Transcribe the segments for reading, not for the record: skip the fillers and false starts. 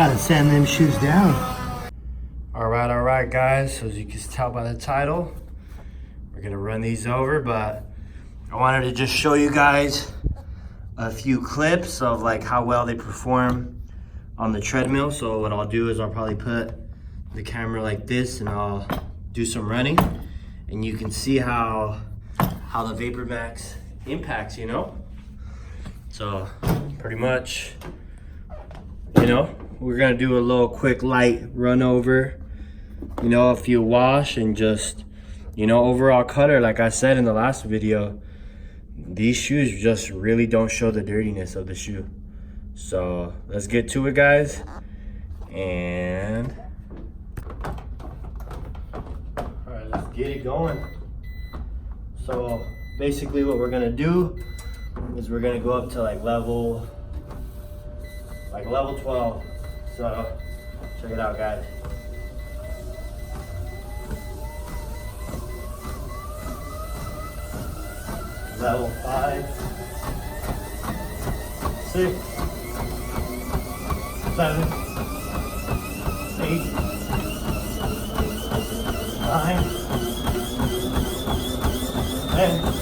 Gotta sand them shoes down. All right, guys. So as you can tell by the title, we're gonna run these over, but I wanted to just show you guys a few clips of like how well they perform on the treadmill. So what I'll do is I'll probably put the camera like this and I'll do some running, and you can see how the VaporMax impacts, you know? So pretty much, you know, we're gonna do a little quick light run over, you know, a few wash and just, you know, overall color. Like I said in the last video, these shoes just really don't show the dirtiness of the shoe. So let's get to it, guys. And all right, let's get it going. So basically what we're gonna do is we're gonna go up to like level 12. So check it out, guys. Level 5, 6, 7, 8, 9, 10.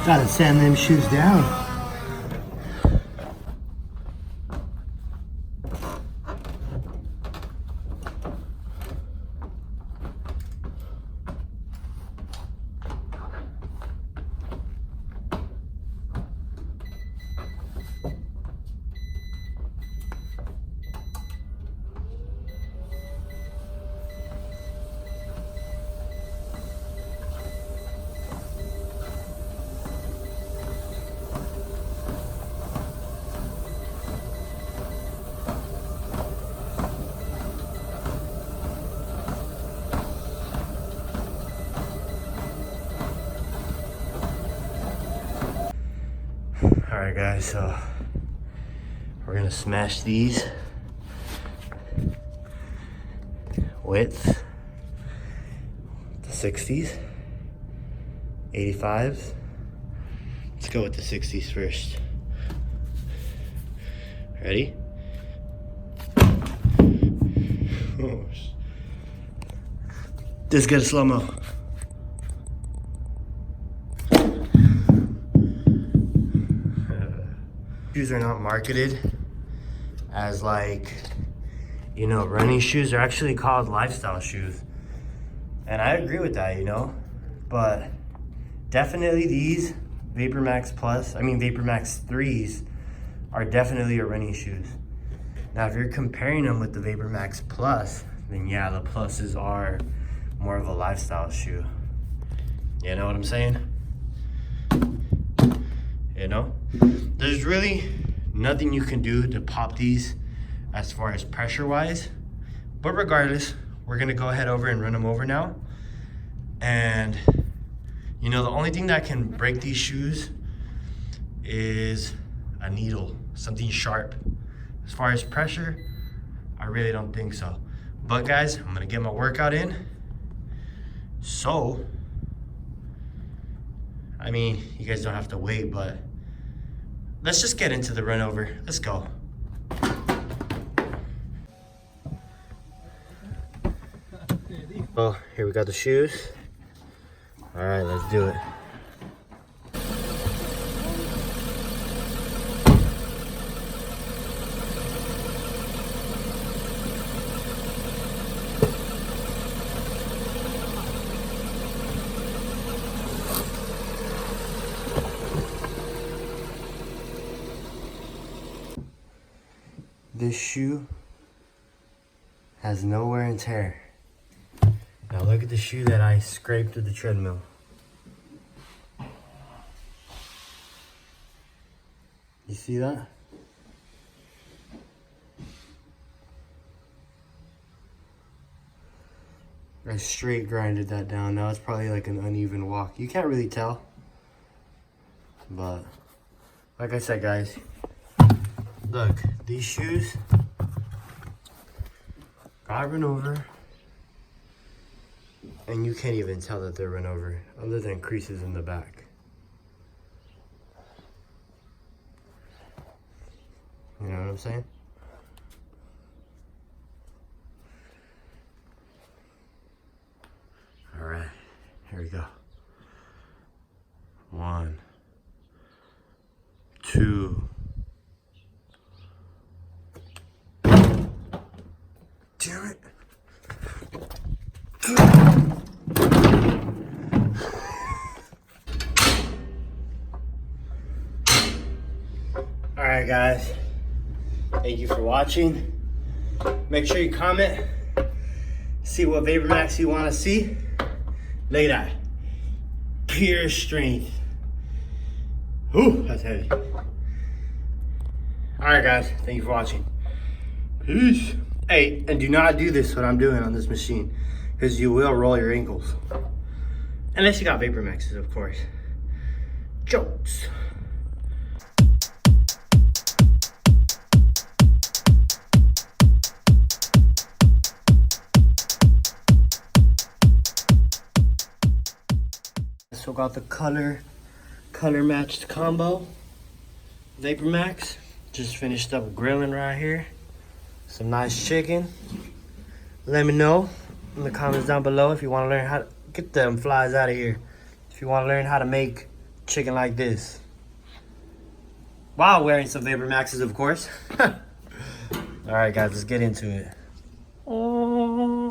Gotta sand them shoes down. All right, guys, so we're gonna smash these with the 60s, 85s. Let's go with the 60s first. Ready? Oh, this good slow-mo. Shoes are not marketed as like, you know, running shoes. They're actually called lifestyle shoes. And I agree with that, you know, but definitely these VaporMax VaporMax 3s are definitely a running shoes. Now, if you're comparing them with the VaporMax Plus, then yeah, the Pluses are more of a lifestyle shoe. You know what I'm saying? You know, there's really nothing you can do to pop these as far as pressure wise, but regardless, we're gonna go ahead over and run them over now. And you know, the only thing that can break these shoes is a needle, something sharp. As far as pressure, I really don't think so. But guys, I'm gonna get my workout in. So, I mean, you guys don't have to wait, but let's just get into the run over. Let's go. Oh, here we got the shoes. All right, let's do it. This shoe has no wear and tear. Now look at the shoe that I scraped with the treadmill. You see that? I straight grinded that down. Now it's probably like an uneven walk. You can't really tell. But like I said, guys, look, these shoes got run over. And you can't even tell that they're run over other than creases in the back. You know what I'm saying? All right, here we go. 1, 2. Damn it. All right, guys. Thank you for watching. Make sure you comment. See what VaporMax you want to see. Look at that. Pure strength. Ooh, that's heavy. All right, guys. Thank you for watching. Peace. Hey, and do not do this, what I'm doing on this machine, because you will roll your ankles. Unless you got VaporMaxes, of course. Jokes. So got the color matched combo. VaporMax. Just finished up grilling right here. Some nice chicken. Let me know in the comments down below if you want to learn how to get them flies out of here. If you want to learn how to make chicken like this. While wearing some VaporMaxes, of course. All right, guys, let's get into it.